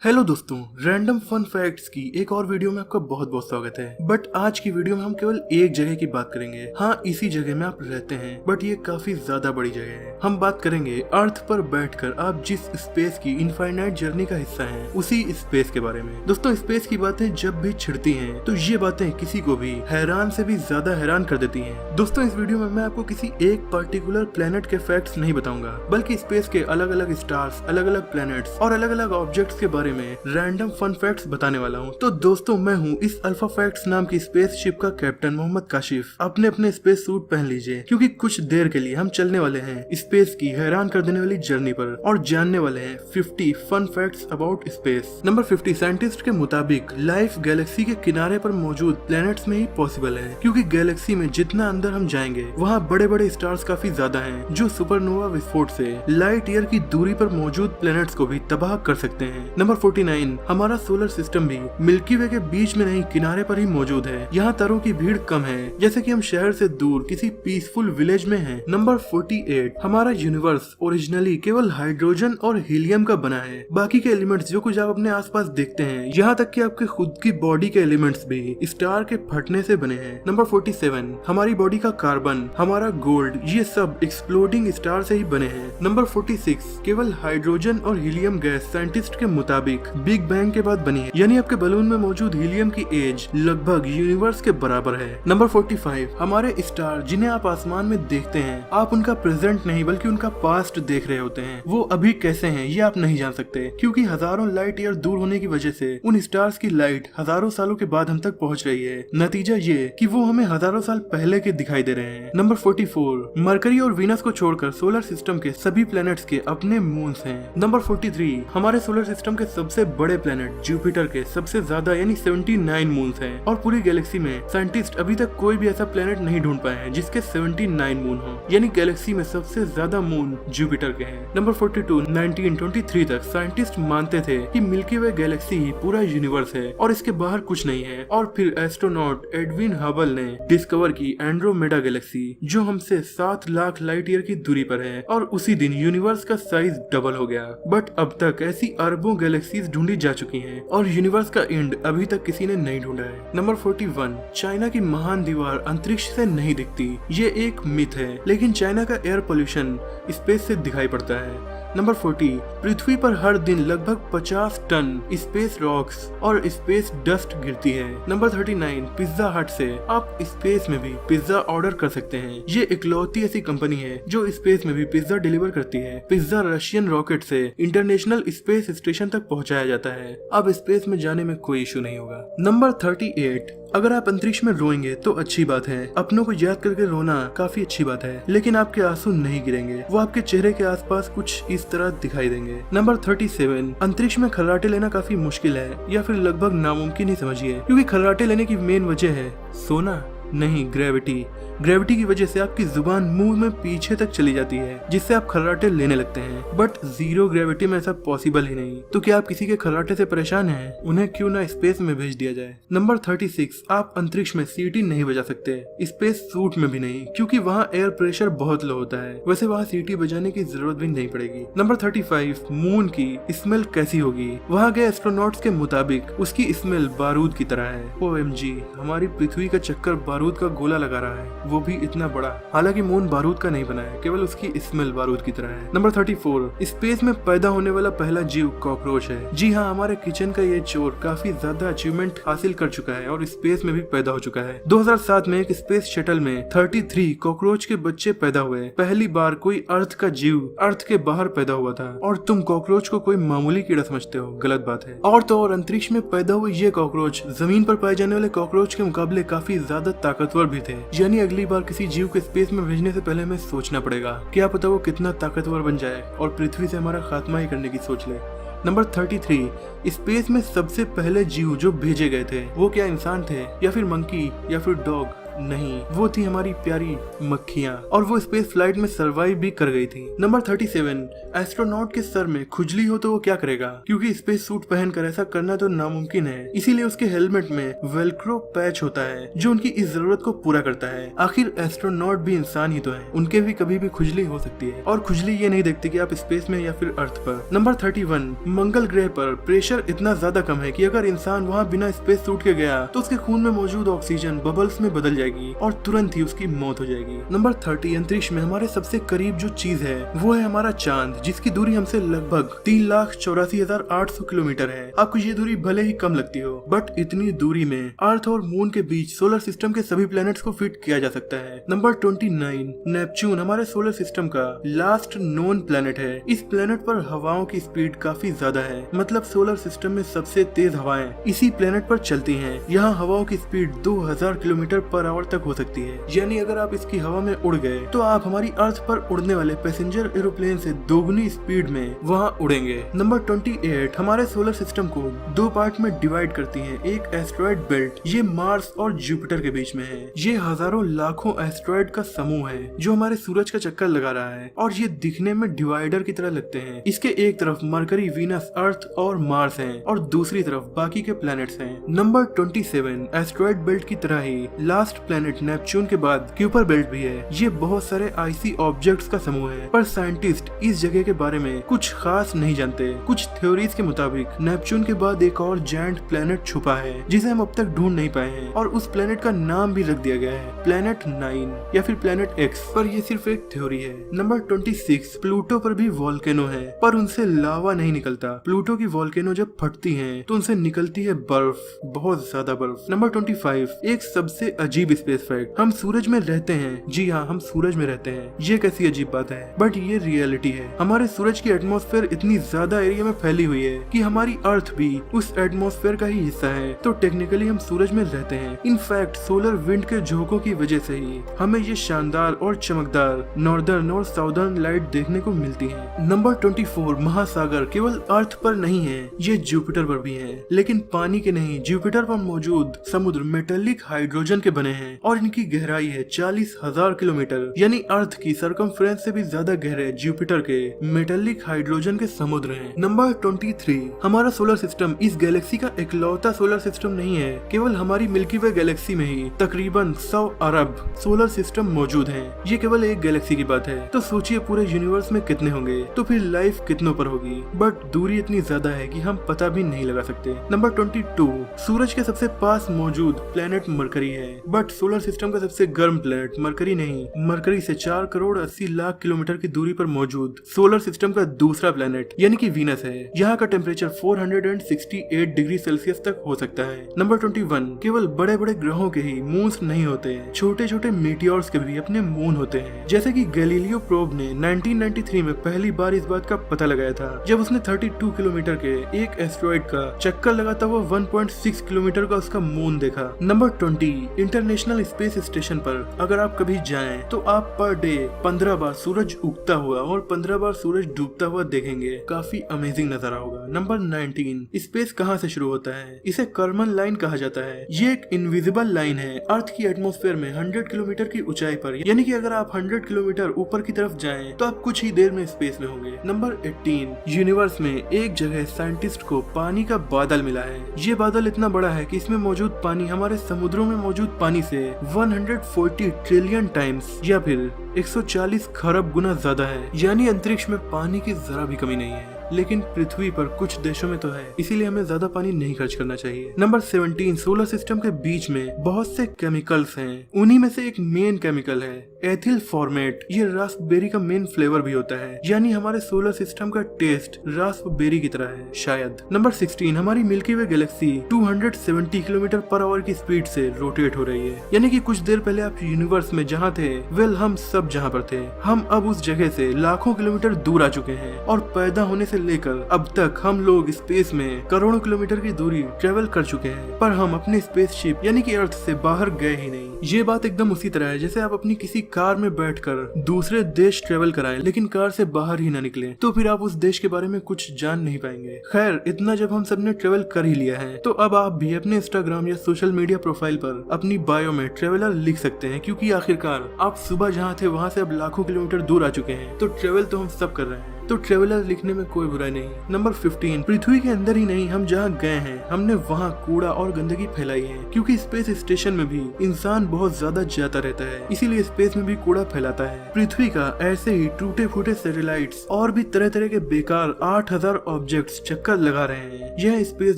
Hello दोस्तों, random fun facts की एक और वीडियो में आपका बहुत बहुत स्वागत है। बट आज की वीडियो में हम केवल एक जगह की बात करेंगे। हाँ, इसी जगह में आप रहते हैं, बट ये काफी ज्यादा बड़ी जगह है। हम बात करेंगे अर्थ पर बैठकर आप जिस स्पेस की इनफाइनाइट जर्नी का हिस्सा हैं, उसी स्पेस के बारे में। दोस्तों, स्पेस की बातें जब भी छिड़ती हैं, तो ये बातें किसी को भी हैरान से भी ज्यादा हैरान कर देती हैं। दोस्तों, इस वीडियो में मैं आपको किसी एक पर्टिकुलर प्लेनेट के फैक्ट्स नहीं बताऊंगा, बल्कि स्पेस के अलग अलग स्टार्स, अलग अलग प्लेनेट्स और अलग अलग ऑब्जेक्ट्स के बारे में रैंडम फन फैक्ट्स बताने वाला हूँ। तो दोस्तों, मैं हूँ इस अल्फा फैक्ट्स नाम की स्पेसशिप का कैप्टन मोहम्मद काशिफ। अपने अपने स्पेस सूट पहन लीजिए, क्योंकि कुछ देर के लिए हम चलने वाले हैं स्पेस की हैरान कर देने वाली जर्नी पर और जानने वाले हैं 50 fun facts about space. Number 50, scientist के मुताबिक लाइफ गैलेक्सी के किनारे पर मौजूद प्लैनेट्स में ही पॉसिबल है, क्योंकि गैलेक्सी में जितना अंदर हम जाएंगे वहाँ बड़े बड़े स्टार्स काफी ज्यादा हैं, जो सुपरनोवा विस्फोट से लाइट ईयर की दूरी पर मौजूद प्लैनेट्स को भी तबाह कर सकते हैं। नंबर 49, हमारा सोलर सिस्टम भी मिल्की वे के बीच में नहीं, किनारे पर ही मौजूद है। यहाँ तारों की भीड़ कम है, जैसे कि हम शहर से दूर किसी पीसफुल विलेज में हैं। नंबर 48, हमारा यूनिवर्स ओरिजिनली केवल हाइड्रोजन और हीलियम का बना है। बाकी के एलिमेंट्स जो कुछ आप अपने आसपास देखते हैं, यहाँ तक कि आपके खुद की बॉडी के एलिमेंट्स भी स्टार के फटने से बने हैं। नंबर 47, हमारी बॉडी का कार्बन, हमारा गोल्ड, ये सब एक्सप्लोडिंग स्टार से ही बने हैं। नंबर 46, केवल हाइड्रोजन और हीलियम गैस साइंटिस्ट के मुताबिक बिग बैंग के बाद बनी है, यानी आपके बलून में मौजूद हीलियम की एज लगभग यूनिवर्स के बराबर है। नंबर 45, हमारे स्टार जिन्हें आप आसमान में देखते हैं, आप उनका प्रेजेंट नहीं बल्कि उनका पास्ट देख रहे होते हैं। वो अभी कैसे हैं ये आप नहीं जान सकते, क्योंकि हजारों लाइट ईयर दूर होने की वजह से उन स्टार्स की लाइट हजारों सालों के बाद हम तक पहुंच रही है। नतीजा ये कि वो हमें हजारों साल पहले के दिखाई दे रहे हैं। नंबर 44, मरकरी और वीनस को छोड़कर सोलर सिस्टम के सभी प्लैनेट्स के अपने मून्स हैं। नंबर 43, हमारे सोलर सिस्टम के सबसे बड़े प्लेनेट जुपिटर के सबसे ज्यादा यानी 79 मून्स हैं, और पूरी गैलेक्सी में साइंटिस्ट अभी तक कोई भी ऐसा प्लेनेट नहीं ढूंढ पाए हैं जिसके 79 मून हो, यानी गैलेक्सी में सबसे ज्यादा मून जुपिटर के हैं। नंबर 42, 1923 तक साइंटिस्ट मानते थे कि मिल्की वे गैलेक्सी ही पूरा यूनिवर्स है और इसके बाहर कुछ नहीं है, और फिर एस्ट्रोनॉट एडविन हबल ने डिस्कवर की एंड्रोमेडा गैलेक्सी, जो हमसे 7 लाख लाइट ईयर की दूरी पर है, और उसी दिन यूनिवर्स का साइज डबल हो गया। बट अब तक ऐसी अरबों गैलेक्सीज ढूंढी जा चुकी हैं और यूनिवर्स का एंड अभी तक किसी ने नहीं ढूंढा है। नंबर 41, चाइना की महान दीवार अंतरिक्ष से नहीं दिखती, ये एक मिथ है, लेकिन चाइना का एयर पोल्यूशन स्पेस से दिखाई पड़ता है। नंबर 40, पृथ्वी पर हर दिन लगभग 50 टन स्पेस रॉक्स और स्पेस डस्ट गिरती है। नंबर 39, पिज्जा हट से आप स्पेस में भी पिज्जा ऑर्डर कर सकते हैं। ये इकलौती ऐसी कंपनी है जो स्पेस में भी पिज्जा डिलीवर करती है। पिज्जा रशियन रॉकेट से इंटरनेशनल स्पेस स्टेशन तक पहुंचाया जाता है। अब स्पेस में जाने में कोई इशू नहीं होगा। नंबर 38, अगर आप अंतरिक्ष में रोएंगे तो अच्छी बात है, अपनों को याद करके रोना काफी अच्छी बात है, लेकिन आपके आंसू नहीं गिरेंगे, वो आपके चेहरे के आसपास कुछ इस तरह दिखाई देंगे। नंबर 37, अंतरिक्ष में खर्राटे लेना काफी मुश्किल है या फिर लगभग नामुमकिन ही समझिए, क्योंकि खर्राटे लेने की मेन वजह है सोना नहीं, ग्रेविटी। ग्रेविटी की वजह से आपकी जुबान मुंह में पीछे तक चली जाती है, जिससे आप खर्राटे लेने लगते हैं। बट जीरो ग्रेविटी में ऐसा पॉसिबल ही नहीं। तो क्या आप किसी के खर्राटे से परेशान हैं? उन्हें क्यों ना स्पेस में भेज दिया जाए। नंबर 36, आप अंतरिक्ष में सीटी नहीं बजा सकते, स्पेस सूट में भी नहीं, क्योंकि वहाँ एयर प्रेशर बहुत लो होता है। वैसे वहाँ सीटी बजाने की जरूरत भी नहीं पड़ेगी। नंबर 35, मून की स्मेल कैसी होगी? वहाँ गए एस्ट्रोनॉट्स के मुताबिक उसकी स्मेल बारूद की तरह है। OMG, हमारी पृथ्वी का चक्कर बारूद का गोला लगा रहा है, वो भी इतना बड़ा। हालांकि मून बारूद का नहीं बना है, केवल उसकी स्मेल बारूद की तरह है। नंबर 34, स्पेस में पैदा होने वाला पहला जीव कॉकरोच है। जी हाँ, हमारे किचन का ये चोर काफी ज्यादा अचीवमेंट हासिल कर चुका है और स्पेस में भी पैदा हो चुका है। 2007 में एक स्पेस शटल में 33 कॉकरोच के बच्चे पैदा हुए। पहली बार कोई अर्थ का जीव अर्थ के बाहर पैदा हुआ था, और तुम कॉकरोच को कोई मामूली कीड़ा समझते हो, गलत बात है। और तो और अंतरिक्ष में पैदा हुए ये कॉकरोच जमीन पर पाए जाने वाले कॉकरोच के मुकाबले काफी ज्यादा ताकतवर भी थे, यानी अगली बार किसी जीव को स्पेस में भेजने से पहले हमें सोचना पड़ेगा, क्या पता वो कितना ताकतवर बन जाए और पृथ्वी से हमारा खात्मा ही करने की सोच ले। नंबर 33, स्पेस में सबसे पहले जीव जो भेजे गए थे वो क्या इंसान थे या फिर मंकी या फिर डॉग? नहीं, वो थी हमारी प्यारी मक्खियाँ, और वो स्पेस फ्लाइट में सरवाइव भी कर गई थी। नंबर 37, एस्ट्रोनॉट के सर में खुजली हो तो वो क्या करेगा, क्योंकि स्पेस सूट पहनकर ऐसा करना तो नामुमकिन है, इसीलिए उसके हेलमेट में वेलक्रो पैच होता है जो उनकी इस जरूरत को पूरा करता है। आखिर एस्ट्रोनॉट भी इंसान ही तो है, उनके भी कभी भी खुजली हो सकती है, और खुजली ये नहीं देखती कि आप स्पेस में या फिर अर्थ पर। नंबर 31, मंगल ग्रह पर प्रेशर इतना ज्यादा कम है कि अगर इंसान वहाँ बिना स्पेस सूट के गया तो उसके खून में मौजूद ऑक्सीजन बबल्स में बदल जाएगी और तुरंत ही उसकी मौत हो जाएगी। नंबर 30, अंतरिक्ष में हमारे सबसे करीब जो चीज है वो है हमारा चांद, जिसकी दूरी हमसे लगभग 3,84,800 किलोमीटर है। आपको ये दूरी भले ही कम लगती हो, बट इतनी दूरी में अर्थ और मून के बीच सोलर सिस्टम के सभी प्लैनेट्स को फिट किया जा सकता है। नंबर 29, नेपच्यून हमारे सोलर सिस्टम का लास्ट नोन प्लैनेट है। इस प्लैनेट पर हवाओं की स्पीड काफी ज्यादा है, मतलब सोलर सिस्टम में सबसे तेज हवाएं इसी प्लैनेट पर चलती हैं। यहाँ हवाओं की स्पीड 2000 किलोमीटर पर आवर तक हो सकती है, यानी अगर आप इसकी हवा में उड़ गए तो आप हमारी अर्थ पर उड़ने वाले पैसेंजर एरोप्लेन से दोगुनी स्पीड में वहाँ उड़ेंगे। नंबर 28 हमारे सोलर सिस्टम को दो पार्ट में डिवाइड करती है। एक एस्ट्रॉयड बेल्ट, ये मार्स और जुपिटर के बीच में है। ये हजारों लाखों एस्ट्रॉयड का समूह है जो हमारे सूरज का चक्कर लगा रहा है, और ये दिखने में डिवाइडर की तरह लगते हैं। इसके एक तरफ मरकरी, वीनस, अर्थ और मार्स हैं, और दूसरी तरफ बाकी के प्लैनेट्स हैं। नंबर 27 एस्ट्रॉयड बेल्ट की तरह ही लास्ट प्लैनेट नेपच्यून के बाद क्यूपर बेल्ट भी है। ये बहुत सारे आइसी ऑब्जेक्ट्स का समूह है, पर साइंटिस्ट इस जगह के बारे में कुछ खास नहीं जानते। कुछ थ्योरीज के मुताबिक नेपच्यून के बाद एक और जायंट प्लैनेट छुपा है जिसे हम अब तक ढूंढ नहीं पाए हैं, और उस प्लैनेट का नाम भी रख दिया गया है प्लैनेट 9 या फिर प्लैनेट एक्स, पर ये सिर्फ एक थ्योरी है। नंबर 26 प्लूटो पर भी वोल्केनो है, पर उनसे लावा नहीं निकलता। प्लूटो की वोल्केनो जब फटती है तो उनसे निकलती है बर्फ, बहुत ज्यादा बर्फ। नंबर 25 एक सबसे अजीब स्पेस फैक्ट, हम सूरज में रहते हैं। जी हाँ, हम सूरज में रहते हैं। ये कैसी अजीब बात है, बट ये रियलिटी है। हमारे सूरज की एटमॉस्फेयर इतनी ज्यादा एरिया में फैली हुई है कि हमारी अर्थ भी उस एटमॉस्फेयर का ही हिस्सा है, तो टेक्निकली हम सूरज में रहते हैं। इनफैक्ट सोलर विंड के झोंकों की वजह से ही हमें ये शानदार और चमकदार नॉर्दर्न और साउदर्न लाइट देखने को मिलती है। नंबर 24 महासागर केवल अर्थ पर नहीं है, ये जुपिटर पर भी है, लेकिन पानी के नहीं। जुपिटर पर मौजूद समुद्र मेटेलिक हाइड्रोजन के बने हैं, और इनकी गहराई है 40,000 किलोमीटर, यानी अर्थ की सरकमफ्रेंस से भी ज्यादा गहरे जुपिटर के मेटेलिक हाइड्रोजन के समुद्र हैं। नंबर 23 हमारा सोलर सिस्टम इस गैलेक्सी का इकलौता सोलर सिस्टम नहीं है। केवल हमारी मिल्की वे गैलेक्सी में ही तकरीबन 100 अरब सोलर सिस्टम मौजूद हैं। ये केवल एक गैलेक्सी की बात है, तो सोचिए पूरे यूनिवर्स में कितने होंगे, तो फिर लाइफ कितनों पर होगी। बट दूरी इतनी ज्यादा है कि हम पता भी नहीं लगा सकते। नंबर 22 सूरज के सबसे पास मौजूद प्लेनेट मरकरी है, बट सोलर सिस्टम का सबसे गर्म प्लेनेट मरकरी नहीं, मरकरी से 4 करोड़ 80 लाख किलोमीटर की दूरी पर मौजूद सोलर सिस्टम का दूसरा प्लेनेट यानी कि वीनस है। यहाँ का टेम्परेचर 468 डिग्री सेल्सियस तक हो सकता है। नंबर 21 केवल बड़े बड़े ग्रहों के ही मून्स नहीं होते, छोटे छोटे मीटियोर्स के भी अपने मून होते हैं। जैसे कि गैलीलियो प्रोब ने 1993 में पहली बार इस बात का पता लगाया था, जब उसने 32 किलोमीटर के एक एस्ट्रॉइड का चक्कर लगाता हुआ 1.6 किलोमीटर का उसका मून देखा। नंबर 20 इंटरनेशनल स्पेस स्टेशन पर अगर आप कभी जाएं तो आप पर डे 15 बार सूरज उगता हुआ और 15 बार सूरज डूबता हुआ देखेंगे। काफी अमेजिंग नजारा होगा। नंबर 19 स्पेस कहाँ से शुरू होता है? इसे कर्मन लाइन कहा जाता है। ये एक इनविजिबल लाइन है अर्थ की एटमॉस्फेयर में 100 किलोमीटर की ऊंचाई पर, यानी कि अगर आप 100 किलोमीटर ऊपर की तरफ जाएं तो आप कुछ ही देर में स्पेस में होंगे। नंबर 18 यूनिवर्स में एक जगह साइंटिस्ट को पानी का बादल मिला है। ये बादल इतना बड़ा है कि इसमें मौजूद पानी हमारे समुद्रों में मौजूद पानी से 140 ट्रिलियन टाइम्स या फिर 140 खरब गुना ज्यादा है, यानी अंतरिक्ष में पानी की जरा भी कमी नहीं है। लेकिन पृथ्वी पर कुछ देशों में तो है, इसीलिए हमें ज्यादा पानी नहीं खर्च करना चाहिए। नंबर 17 सोलर सिस्टम के बीच में बहुत से केमिकल्स हैं, उन्हीं में से एक मेन केमिकल है एथिल फॉर्मेट। ये रास्पबेरी का मेन फ्लेवर भी होता है, यानी हमारे सोलर सिस्टम का टेस्ट रास्पबेरी की तरह है शायद। नंबर 16 हमारी मिल्की वे गैलेक्सी 270 किलोमीटर पर आवर की स्पीड से रोटेट हो रही है, यानी कि कुछ देर पहले आप यूनिवर्स में जहाँ थे, वेल हम सब जहाँ पर थे, हम अब उस जगह से लाखों किलोमीटर दूर आ चुके हैं और पैदा होने से लेकर अब तक हम लोग स्पेस में करोड़ों किलोमीटर की दूरी ट्रेवल कर चुके हैं, पर हम अपने स्पेसशिप यानी कि अर्थ से बाहर गए ही नहीं। ये बात एकदम उसी तरह है जैसे आप अपनी किसी कार में बैठकर दूसरे देश ट्रेवल कराएं लेकिन कार से बाहर ही ना निकले, तो फिर आप उस देश के बारे में कुछ जान नहीं पाएंगे। खैर, इतना जब हम सबने ट्रेवल कर ही लिया है तो अब आप भी अपने इंस्टाग्राम या सोशल मीडिया प्रोफाइल पर अपनी बायो में ट्रेवलर लिख सकते हैं, क्योंकि आखिरकार आप सुबह जहाँ थे वहाँ से अब लाखों किलोमीटर दूर आ चुके हैं, तो ट्रेवल तो हम सब कर रहे हैं, तो ट्रेवलर लिखने में कोई बुराई नहीं। नंबर 15, पृथ्वी के अंदर ही नहीं, हम जहाँ गए हैं हमने वहाँ कूड़ा और गंदगी फैलाई है, क्योंकि स्पेस स्टेशन में भी इंसान बहुत ज्यादा जाता रहता है, इसीलिए स्पेस में भी कूड़ा फैलाता है। पृथ्वी का ऐसे ही टूटे फूटे सैटेलाइट्स और भी तरह तरह के बेकार 8000 ऑब्जेक्ट्स चक्कर लगा रहे हैं, यह स्पेस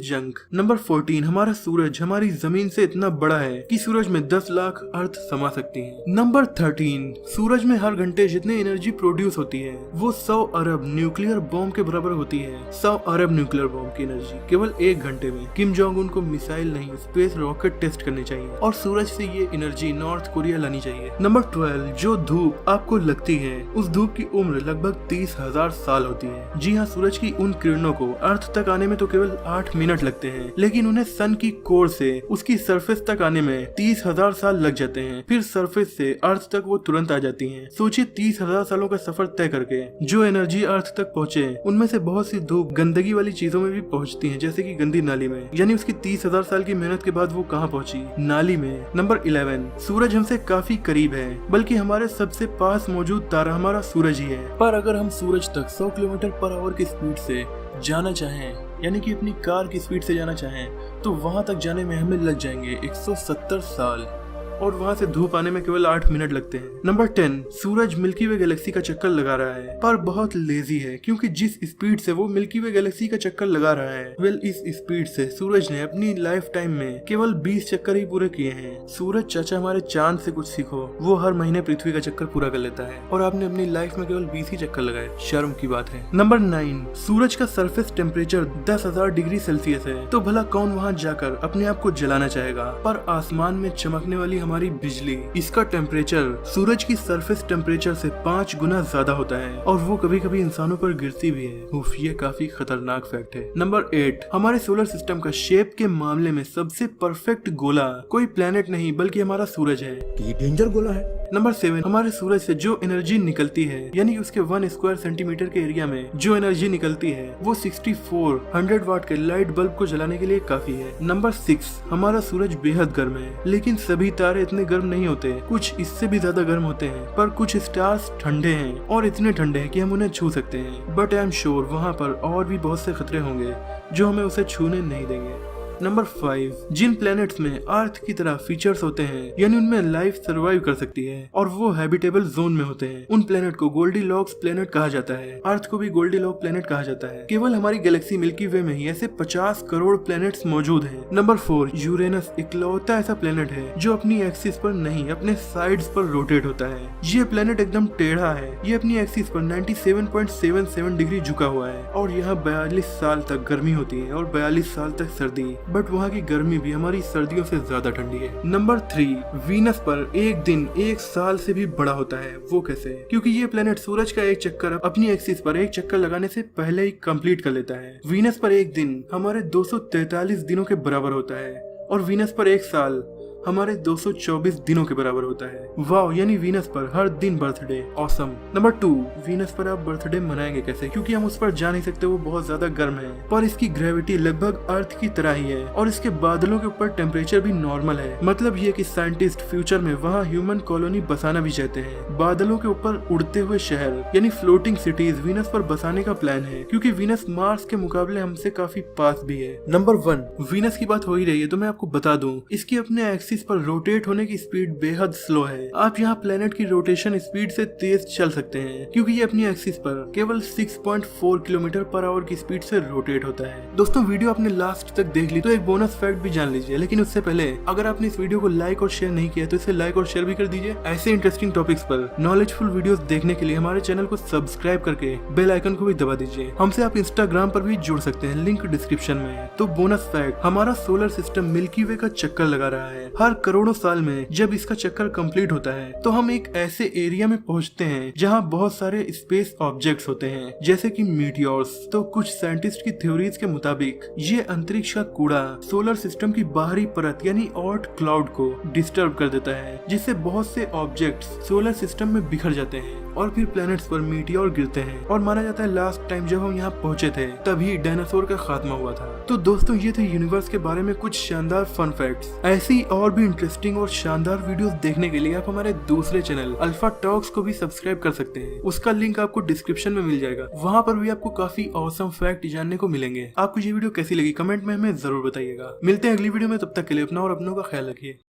जंक। नंबर 14, हमारा सूरज हमारी जमीन से इतना बड़ा है कि सूरज में 10 लाख अर्थ समा सकती है। नंबर 13, सूरज में हर घंटे जितनी एनर्जी प्रोड्यूस होती है वो 100 अरब न्यूक्लियर बॉम्ब के बराबर होती है। 100 अरब न्यूक्लियर बॉम्ब की एनर्जी केवल 1 घंटे में। किम जोंग उन को मिसाइल नहीं स्पेस रॉकेट टेस्ट करनी चाहिए और सूरज से ये एनर्जी नॉर्थ कोरिया लानी चाहिए। नंबर 12, जो धूप आपको लगती है उस धूप की उम्र लगभग 30,000 साल होती है। जी हाँ, सूरज की उन किरणों को अर्थ तक आने में तो केवल 8 मिनट लगते हैं, लेकिन उन्हें सन की कोर से उसकी सरफेस तक आने में 30,000 साल लग जाते हैं। फिर सरफेस से अर्थ तक वो तुरंत आ जाती हैं। सोचिए 30,000 सालों का सफर तय करके जो एनर्जी अर्थ तक पहुँचे, उनमें से बहुत सी धूप गंदगी वाली चीजों में भी पहुँचती है, जैसे कि गंदी नाली में। यानी उसकी 30,000 साल की मेहनत के बाद वो कहाँ पहुँची? नाली में। नंबर 11, सूरज हमसे काफी करीब है, बल्कि हमारे सबसे पास मौजूद तारा हमारा सूरज ही है। पर अगर हम सूरज तक 100 किलोमीटर पर आवर की स्पीड से जाना चाहें, यानी कि अपनी कार की स्पीड से जाना चाहें, तो वहां तक जाने में हमें लग जाएंगे 170 साल और वहां से धूप आने में केवल 8 मिनट लगते हैं। नंबर 10, सूरज मिल्की वे गैलेक्सी का चक्कर लगा रहा है, पर बहुत लेजी है, क्योंकि जिस स्पीड से वो मिल्की वे गैलेक्सी का चक्कर लगा रहा है, इस स्पीड से सूरज ने अपनी लाइफ टाइम में केवल 20 चक्कर ही पूरे किए हैं। सूरज चाचा, हमारे चांद से कुछ सीखो, वो हर महीने पृथ्वी का चक्कर पूरा कर लेता है और आपने अपनी लाइफ में केवल 20 ही चक्कर लगाए, शर्म की बात है। नंबर 9, सूरज का सरफेस टेम्परेचर 10,000 डिग्री सेल्सियस है, तो भला कौन वहाँ जाकर अपने आप को जलाना चाहेगा? पर आसमान में चमकने वाली हमारी बिजली, इसका टेम्परेचर सूरज की सरफेस टेम्परेचर से 5 गुना ज्यादा होता है और वो कभी कभी इंसानों पर गिरती भी है। उफ, ये काफी खतरनाक फैक्ट है। नंबर 8, हमारे सोलर सिस्टम का शेप के मामले में सबसे परफेक्ट गोला कोई प्लेनेट नहीं बल्कि हमारा सूरज है। ये डेंजर गोला है। नंबर 7, हमारे सूरज से जो एनर्जी निकलती है, यानी उसके 1 स्क्वायर सेंटीमीटर के एरिया में जो एनर्जी निकलती है वो 6400 वाट के लाइट बल्ब को जलाने के लिए काफी है। नंबर 6, हमारा सूरज बेहद गर्म है, लेकिन सभी तारे इतने गर्म नहीं होते, कुछ इससे भी ज्यादा गर्म होते हैं। पर कुछ स्टार्स ठंडे हैं और इतने ठंडे हैं कि हम उन्हें छू सकते हैं, बट आई एम श्योर वहाँ पर और भी बहुत से खतरे होंगे जो हमें उसे छूने नहीं देंगे। नंबर 5, जिन प्लैनेट्स में अर्थ की तरह फीचर्स होते हैं, यानी उनमें लाइफ सरवाइव कर सकती है और वो हैबिटेबल जोन में होते हैं, उन प्लैनेट को गोल्डीलॉक्स प्लैनेट कहा जाता है। अर्थ को भी गोल्डीलॉक प्लैनेट कहा जाता है। केवल हमारी गैलेक्सी मिल्की वे में ही ऐसे 50 करोड़ प्लैनेट्स मौजूद हैं। नंबर 4, यूरेनस इकलौता ऐसा प्लैनेट है जो अपनी एक्सिस पर नहीं, अपने साइड्स पर रोटेट होता है। ये प्लैनेट एकदम टेढ़ा है, ये अपनी एक्सिस पर 97.77 डिग्री झुका हुआ है और यहाँ 42 साल तक गर्मी होती है और 42 साल तक सर्दी, बट वहाँ की गर्मी भी हमारी सर्दियों से ज्यादा ठंडी है। नंबर 3, वीनस पर एक दिन 1 साल से भी बड़ा होता है। वो कैसे? क्योंकि ये प्लेनेट सूरज का एक चक्कर अपनी एक्सिस पर एक चक्कर लगाने से पहले ही कंप्लीट कर लेता है। वीनस पर एक दिन हमारे 243 दिनों के बराबर होता है और वीनस पर एक साल हमारे 224 दिनों के बराबर होता है। वाह, यानी वीनस पर हर दिन बर्थडे, ऑसम। नंबर 2, वीनस पर आप बर्थडे मनाएंगे कैसे? क्योंकि हम उस पर जा नहीं सकते, वो बहुत ज्यादा गर्म है, पर इसकी ग्रेविटी लगभग अर्थ की तरह ही है और इसके बादलों के ऊपर टेम्परेचर भी नॉर्मल है। मतलब ये कि साइंटिस्ट फ्यूचर में वहाँ ह्यूमन कॉलोनी बसाना भी चाहते हैं। बादलों के ऊपर उड़ते हुए शहर यानी फ्लोटिंग सिटीज वीनस पर बसाने का प्लान है, क्योंकि वीनस मार्स के मुकाबले हमसे काफी पास भी है। नंबर 1, वीनस की बात हो ही रही है तो मैं आपको बता दूं, इसकी अपने एक्सिस पर रोटेट होने की स्पीड बेहद स्लो है। आप यहाँ प्लेनेट की रोटेशन स्पीड से तेज चल सकते हैं, क्योंकि ये अपनी एक्सिस पर केवल 6.4 किलोमीटर पर आवर की स्पीड से रोटेट होता है। दोस्तों, वीडियो आपने लास्ट तक देख ली तो एक बोनस फैक्ट भी जान लीजिए, लेकिन उससे पहले अगर आपने इस वीडियो को लाइक और शेयर नहीं किया तो इसे लाइक और शेयर भी कर दीजिए। ऐसे इंटरेस्टिंग टॉपिक्स पर नॉलेजफुल वीडियोस देखने के लिए हमारे चैनल को सब्सक्राइब करके बेल आइकन को भी दबा दीजिए। हमसे आप इंस्टाग्राम पर भी जुड़ सकते हैं, लिंक डिस्क्रिप्शन में है। तो बोनस फैक्ट, हमारा सोलर सिस्टम मिल्की वे का चक्कर लगा रहा है। हर करोड़ों साल में जब इसका चक्कर कंप्लीट होता है तो हम एक ऐसे एरिया में पहुंचते हैं जहां बहुत सारे स्पेस ऑब्जेक्ट्स होते हैं जैसे कि मीटियोर्स। तो कुछ साइंटिस्ट की थ्योरीज के मुताबिक ये अंतरिक्ष का कूड़ा सोलर सिस्टम की बाहरी परत यानी ऑर्ट क्लाउड को डिस्टर्ब कर देता है, जिससे बहुत से ऑब्जेक्ट्स सोलर सिस्टम में बिखर जाते हैं और फिर प्लैनेट्स पर मीटियोर गिरते हैं। और माना जाता है लास्ट टाइम जब हम यहाँ पहुंचे थे तभी डायनासोर का खात्मा हुआ था। तो दोस्तों ये थे यूनिवर्स के बारे में कुछ शानदार फन फैक्ट्स। ऐसी और भी इंटरेस्टिंग और शानदार वीडियोस देखने के लिए आप हमारे दूसरे चैनल अल्फा टॉक्स को भी सब्सक्राइब कर सकते हैं। उसका लिंक आपको डिस्क्रिप्शन में मिल जाएगा। वहाँ पर भी आपको काफी ऑसम फैक्ट जानने को मिलेंगे। आपको ये वीडियो कैसी लगी कमेंट में हमें जरूर बताइएगा। मिलते हैं अगली वीडियो में, तब तक के लिए अपना और अपनों का ख्याल रखिए।